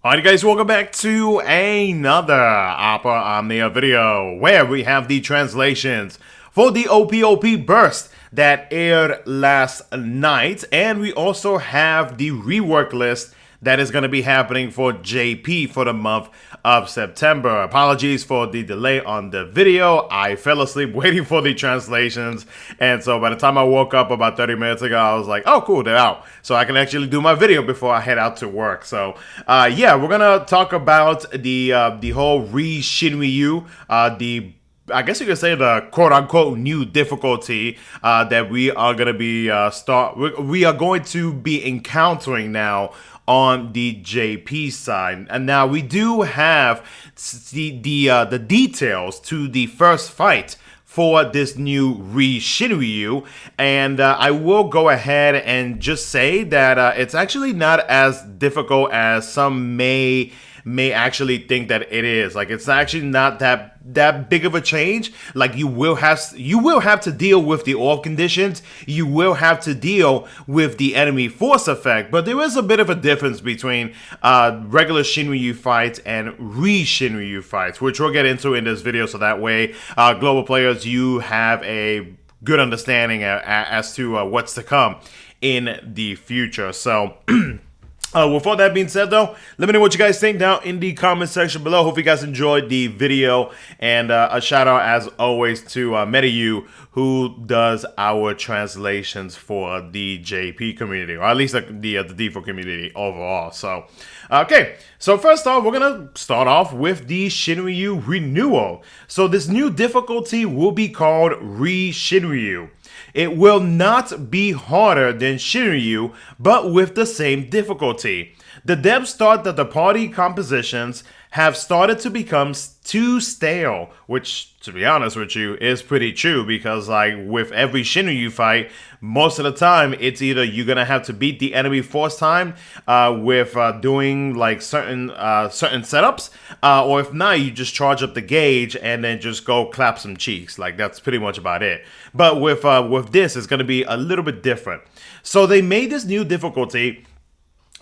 Alright guys, welcome back to another Ope Ope video where we have the translations for the Ope Ope burst that aired last night, and we also have the rework list that is going to be happening for JP for the month of September. Apologies for the delay on the video. I fell asleep waiting for the translations, and so by the time I woke up about 30 minutes ago, I was like, oh cool, they're out. So I can actually do my video before I head out to work. So yeah, we're going to talk about the whole Re-Shin Ryu, I guess you could say the quote-unquote new difficulty that we are going to be we are going to be encountering now on the JP side. And now we do have the details to the first fight for this new Re-Shin Ryu, and I will go ahead and just say that it's actually not as difficult as some may actually think that it is. Like, it's actually not that big of a change. Like, you will have to deal with the orb conditions, you will have to deal with the enemy force effect, but there is a bit of a difference between regular Shinryu fights and Re-Shin Ryu fights, which we'll get into in this video, so that way global players, you have a good understanding as to what's to come in the future. So with all that being said, though, let me know what you guys think down in the comment section below. Hope you guys enjoyed the video, and a shout out as always to MetaU, who does our translations for the JP community, or at least the DFFOO community overall. So, okay, so first off, we're gonna start off with the Shinryu renewal. So this new difficulty will be called Re-Shinryu. It will not be harder than Shinryu, but with the same difficulty. The devs thought that the party compositions have started to become too stale, which, to be honest with you, is pretty true, because like with every Shinryu fight, most of the time it's either you're gonna have to beat the enemy force time with doing like certain setups, or if not, you just charge up the gauge and then just go clap some cheeks. Like, that's pretty much about it. But with this, it's gonna be a little bit different. So they made this new difficulty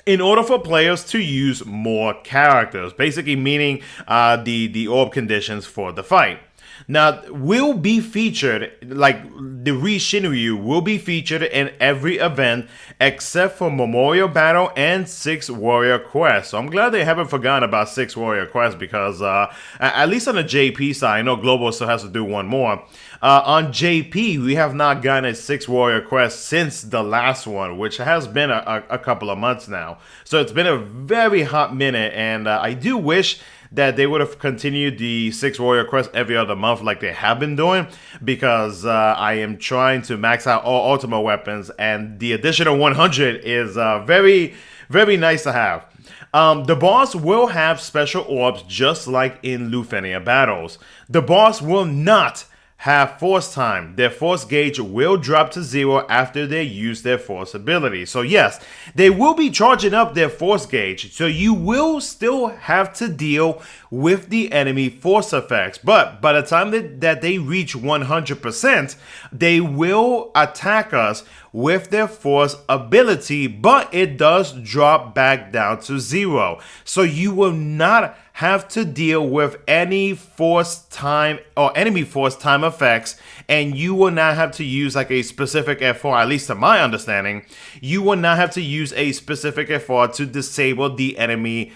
in order for players to use more characters, basically meaning the orb conditions for the fight. Now, will be featured, like the Re-Shin Ryu will be featured in every event except for Memorial Battle and 6 Warrior Quest. So I'm glad they haven't forgotten about 6 Warrior Quest, because at least on the JP side, I know Global still has to do one more. On JP, we have not gotten a 6 Warrior Quest since the last one, which has been a couple of months now. So it's been a very hot minute, and I do wish that they would have continued the 6 Warrior Quest every other month like they have been doing, because I am trying to max out all ultimate weapons, and the additional 100 is very, very nice to have. The boss will have special orbs just like in Lufenia battles. The boss will not have force time. Their force gauge will drop to 0 after they use their force ability. So yes, they will be charging up their force gauge, so you will still have to deal with the enemy force effects, but by the time that they reach 100%, they will attack us with their force ability, but it does drop back down to 0. So you will not have to deal with any force time or enemy force time effects, and you will not have to use like a specific F4, at least to my understanding. You will not have to use a specific F4 to disable the enemy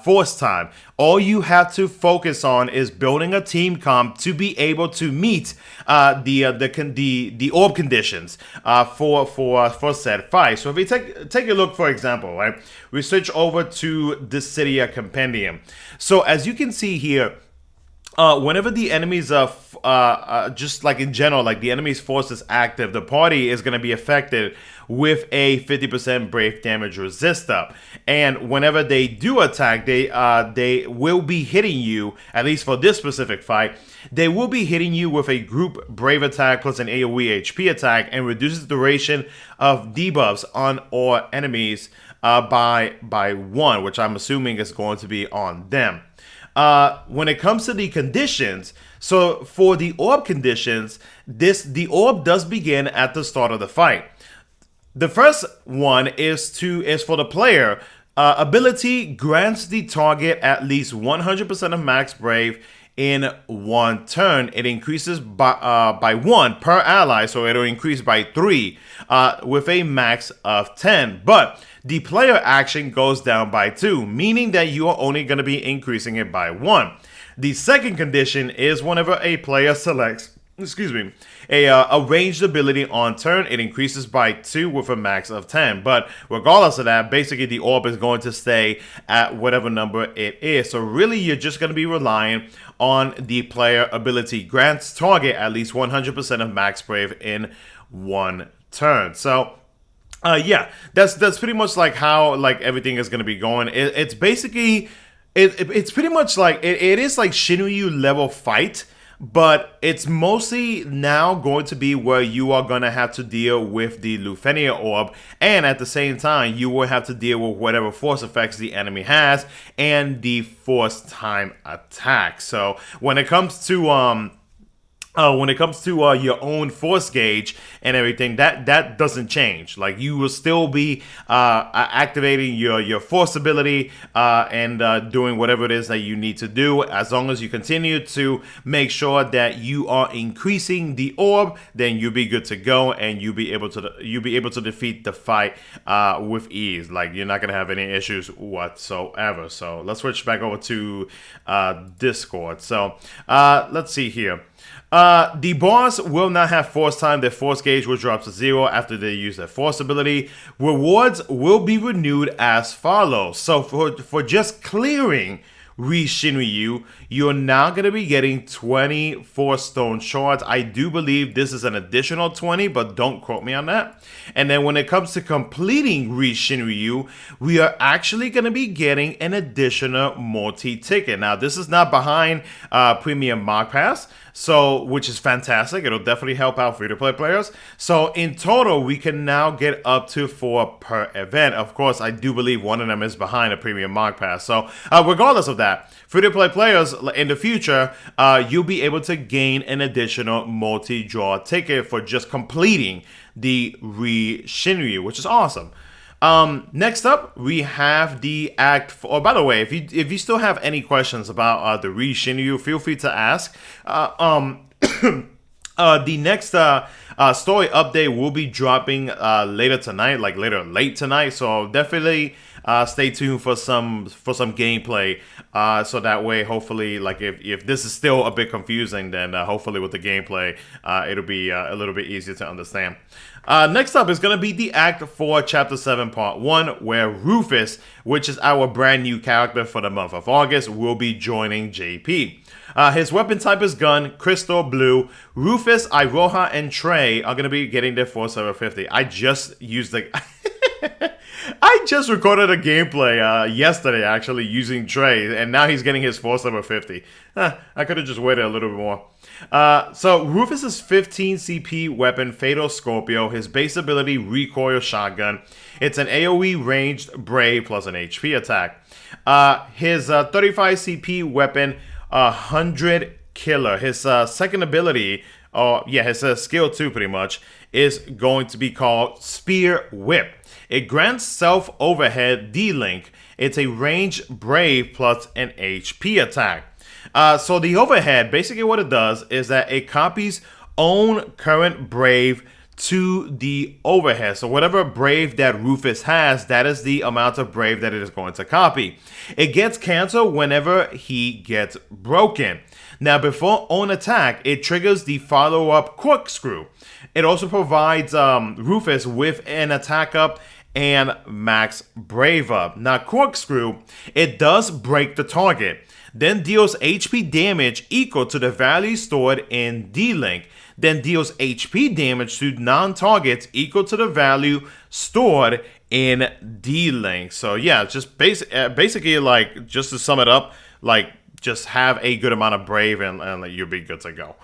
force time. All you have to focus on is building a team comp to be able to meet the orb conditions for said fight. So if we take a look, for example, right, we switch over to the Cydia Compendium. So as you can see here, whenever the enemies just like in general, like the enemy's force is active, the party is going to be affected with a 50% brave damage resist up. And whenever they do attack, they will be hitting you, at least for this specific fight, they will be hitting you with a group brave attack plus an AoE HP attack, and reduces the duration of debuffs on all enemies by 1, which I'm assuming is going to be on them. When it comes to the conditions, so for the orb conditions, the orb does begin at the start of the fight. The first one is for the player Ability grants the target at least 100% of max brave in one turn. It increases by 1 per ally, so it'll increase by 3 with a max of 10. But the player action goes down by 2, meaning that you are only going to be increasing it by 1. The second condition is whenever a player selects, a ranged ability on turn, it increases by 2 with a max of 10. But regardless of that, basically the orb is going to stay at whatever number it is. So really, you're just going to be relying on the player ability. Grants target at least 100% of max brave in one turn. So yeah, that's pretty much like how like everything is going to be going. It's basically it's pretty much like it is like Shinryu level fight, but it's mostly now going to be where you are going to have to deal with the Lufenia orb, and at the same time you will have to deal with whatever force effects the enemy has and the force time attack. So when it comes to your own force gauge and everything, that doesn't change. Like, you will still be activating your force ability and doing whatever it is that you need to do, as long as you continue to make sure that you are increasing the orb. Then you'll be good to go, and you'll be able to defeat the fight with ease. Like, you're not gonna have any issues whatsoever. So let's switch back over to Discord. So let's see here. The boss will not have force time. Their force gauge will drop to 0 after they use their force ability. Rewards will be renewed as follows. So for just clearing Re-Shin Ryu, you're now going to be getting 20 Force Stone shards. I do believe this is an additional 20, but don't quote me on that. And then when it comes to completing Re-Shin Ryu, we are actually going to be getting an additional multi-ticket. Now, this is not behind Premium Mock Pass, so which is fantastic. It'll definitely help out free-to-play players. So in total, we can now get up to 4 per event. Of course, I do believe one of them is behind a Premium Mock Pass. So regardless of that, free-to-play players in the future, you'll be able to gain an additional multi-draw ticket for just completing the Re-Shin Ryu, which is awesome. Next up, we have the Act 4. Oh, by the way, if you still have any questions about the Re-Shin Ryu, feel free to ask. The next story update will be dropping later tonight, like late tonight. So definitely stay tuned for some gameplay. So that way, hopefully, like if this is still a bit confusing, then hopefully with the gameplay, it'll be a little bit easier to understand. Next up is going to be the Act 4, Chapter 7, Part 1, where Rufus, which is our brand new character for the month of August, will be joining JP. His weapon type is gun, crystal blue. Rufus, Iroha, and Trey are going to be getting their 4750. I just used the... I just recorded a gameplay yesterday, actually, using Trey, and now he's getting his 4750. I could have just waited a little bit more. So Rufus's 15 CP weapon, Fatal Scorpio. His base ability, Recoil Shotgun. It's an AoE ranged Brave plus an HP attack. His 35 CP weapon, 100 Killer. His second ability, his skill 2 pretty much, is going to be called Spear Whip. It grants self-overhead D-Link. It's a range Brave plus an HP attack. So the overhead, basically what it does is that it copies own current Brave to the overhead. So whatever Brave that Rufus has, that is the amount of Brave that it is going to copy. It gets canceled whenever he gets broken. Now, before own attack, it triggers the follow-up Corkscrew. It also provides Rufus with an attack up and max Brave up. Now, Corkscrew, it does break the target, then deals HP damage equal to the value stored in D-Link, then deals HP damage to non-targets equal to the value stored in D-Link. So yeah, just basically, like, just to sum it up, like, just have a good amount of Brave and you'll be good to go.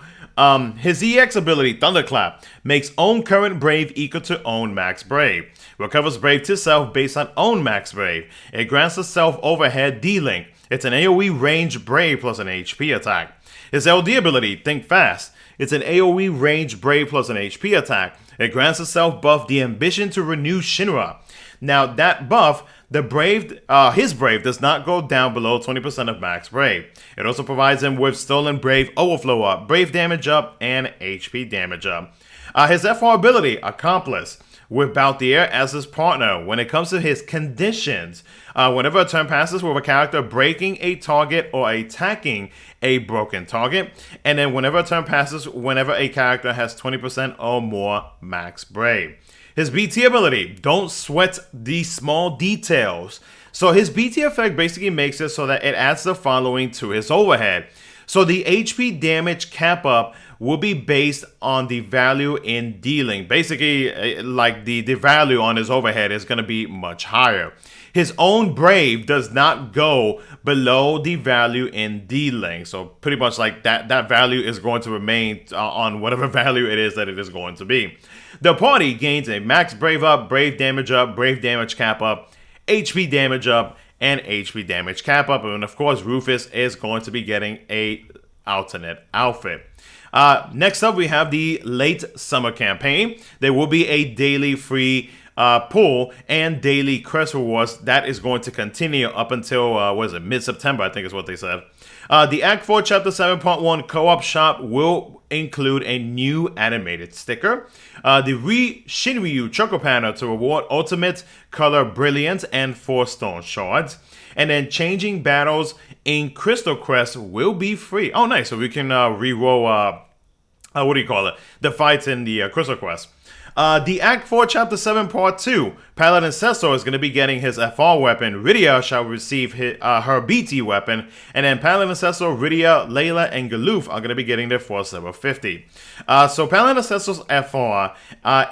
His EX ability, Thunderclap, makes own current Brave equal to own max Brave. Recovers Brave to self based on own max Brave. It grants a self overhead D-Link. It's an AoE range Brave plus an HP attack. His LD ability, Think Fast. It's an AoE range Brave plus an HP attack. It grants a self buff the ambition to renew Shinra. Now that buff His Brave does not go down below 20% of max Brave. It also provides him with Stolen Brave Overflow up, Brave damage up, and HP damage up. His FR ability, Accomplice, with Balthier as his partner. When it comes to his conditions, whenever a turn passes with a character breaking a target or attacking a broken target, and then whenever a turn passes, whenever a character has 20% or more max Brave. His BT ability, Don't Sweat the Small Details. So his BT effect basically makes it so that it adds the following to his overhead. So the HP damage cap up will be based on the value in dealing. Basically, like the value on his overhead is going to be much higher. His own Brave does not go below the value in dealing. So pretty much like that value is going to remain on whatever value it is that it is going to be. The party gains a max Brave up, Brave damage cap up, HP damage up, and HP damage cap up. And of course, Rufus is going to be getting a alternate outfit. Next up, we have the late summer campaign. There will be a daily free pool and daily quest rewards that is going to continue up until mid-September, I think is what they said. The Act 4 Chapter 7 Part 1 co-op shop will include a new animated sticker, the Re-Shin Ryu Choco Panel to reward ultimate color brilliance and 4 stone shards, and then changing battles in Crystal Quest will be free. Oh, nice! So we can reroll the fights in the Crystal Quest. The Act 4 Chapter 7 Part 2, Paladin Cestor is going to be getting his FR weapon. Rydia shall receive her BT weapon. And then Paladin Cestor, Rydia, Layla, and Galoof are going to be getting their Force Level 50. So Paladin Cestor's FR,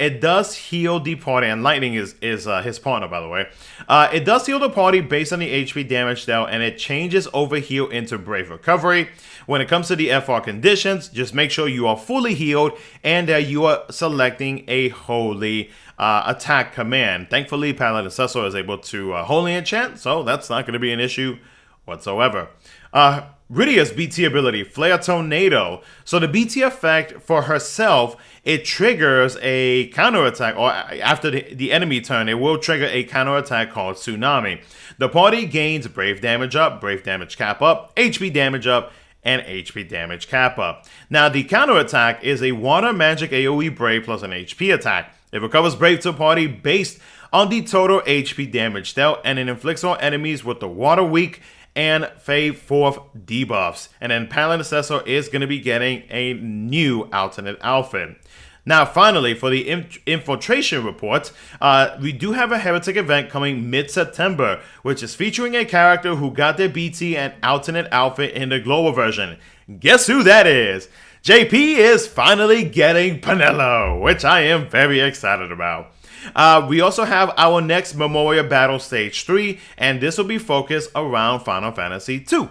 it does heal the party, and Lightning is his partner, by the way. It does heal the party based on the HP damage dealt, and it changes Overheal into Brave Recovery. When it comes to the FR conditions, just make sure you are fully healed and that you are selecting a holy attack command. Thankfully, Paladin Cestor is able to holy enchant, so that's not going to be an issue whatsoever. Rydia's BT ability, Flare Tornado. So the BT effect for herself, it triggers a counterattack, or after the enemy turn, it will trigger a counterattack called Tsunami. The party gains Brave damage up, Brave damage cap up, HP damage up, and HP damage cap up. Now, the counterattack is a Water Magic AoE Brave plus an HP attack. It recovers Brave to party based on the total HP damage dealt, and it inflicts on enemies with the Water Weak and Fave 4th debuffs. And then Paladin Cestor is going to be getting a new alternate outfit. Now, finally, for the infiltration report, we do have a Heretic event coming mid-September, which is featuring a character who got their BT and alternate outfit in the global version. Guess who that is? JP is finally getting Penelo, which I am very excited about. We also have our next Memorial Battle Stage 3, and this will be focused around Final Fantasy II.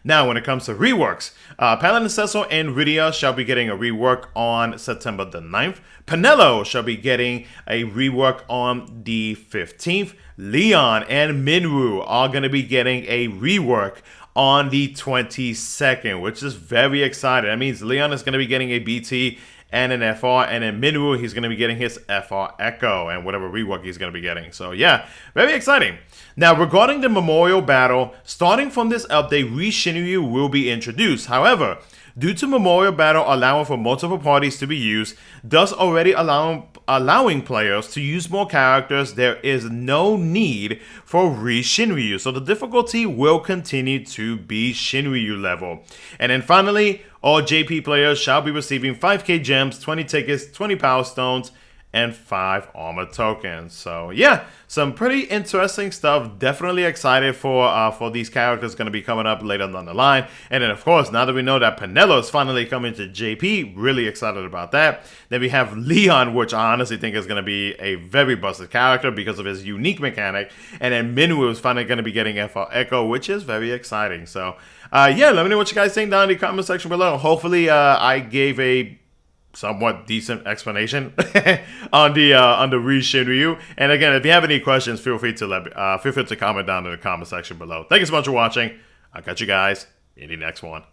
Now, when it comes to reworks, Paladin Cestor and Rydia shall be getting a rework on September the 9th. Penelo shall be getting a rework on the 15th. Leon and Minwu are going to be getting a rework on the 22nd, which is very exciting. That means Leon is going to be getting a BT and an FR, and then Minwu, he's going to be getting his FR Echo and whatever rework he's going to be getting. So yeah, very exciting. Now, regarding the Memorial Battle, starting from this update, Re-SHINRYU will be introduced. However, due to Memorial Battle allowing for multiple parties to be used, thus already allowing players to use more characters, there is no need for Re-SHINRYU. So the difficulty will continue to be Shinryu level. And then finally, all JP players shall be receiving 5k gems, 20 tickets, 20 power stones, and 5 armor tokens. So yeah, some pretty interesting stuff. Definitely excited for these characters going to be coming up later down the line. And then of course, now that we know that Penelo is finally coming to JP, really excited about that. Then we have Leon, which I honestly think is going to be a very busted character because of his unique mechanic. And then Minwu is finally going to be getting FR Echo, which is very exciting. So yeah, let me know what you guys think down in the comment section below. Hopefully I gave a somewhat decent explanation on the Re-Shin Ryu. And again, if you have any questions, feel free to comment down in the comment section below. Thank you so much for watching. I'll catch you guys in the next one.